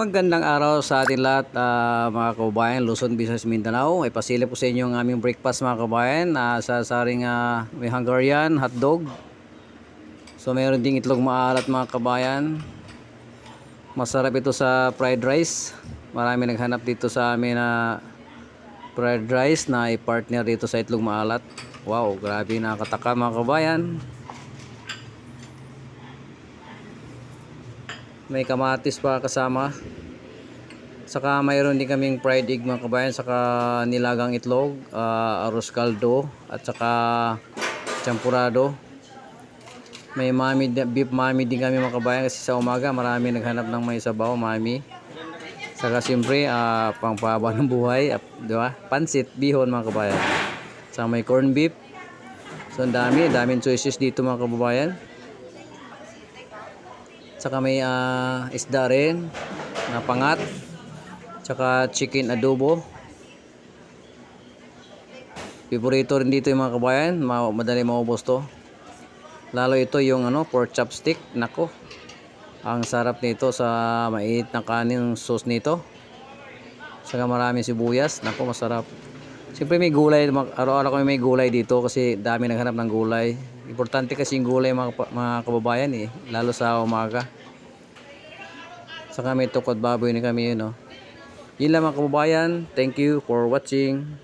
Magandang araw sa ating lahat, mga kababayan, Luzon, Visayas, Mindanao. Ay pasilip ko sa inyo ang aming breakfast, mga kababayan, sa saring may Hungarian hotdog. So mayroon ding itlog maalat, mga kababayan. Masarap ito sa fried rice. Marami naghanap dito sa amin na fried rice na i-partner dito sa itlog maalat. Wow, grabe, nakakataka, mga kababayan. May kamatis pa kasama. Saka mayroon din kaming fried egg, mga kabayan, saka nilagang itlog, arroz caldo, at saka champurado. May beef mami din kami, mga kabayan, kasi sa umaga marami naghanap ng may sabaw, mami. Saka siyempre pangpaba ng buhay, di ba? Pansit, bihon, mga kabayan. Saka may corn beef. So ang daming choices dito, mga kababayan. Saka may isda rin na pangat, tsaka chicken adobo. Favorito rin dito yung mga kabayan, madali maubos to. Lalo ito yung pork chopstick. Nako, ang sarap nito sa mainit na kanin, sauce nito. Saka maraming sibuyas. Nako, masarap. Siyempre may gulay, araw-araw kami may gulay dito kasi dami naghanap ng gulay. Importante kasi yung gulay, mga kababayan, lalo sa umaga. Saka may tukod baboy na kami, Yun lang, mga kababayan. Thank you for watching.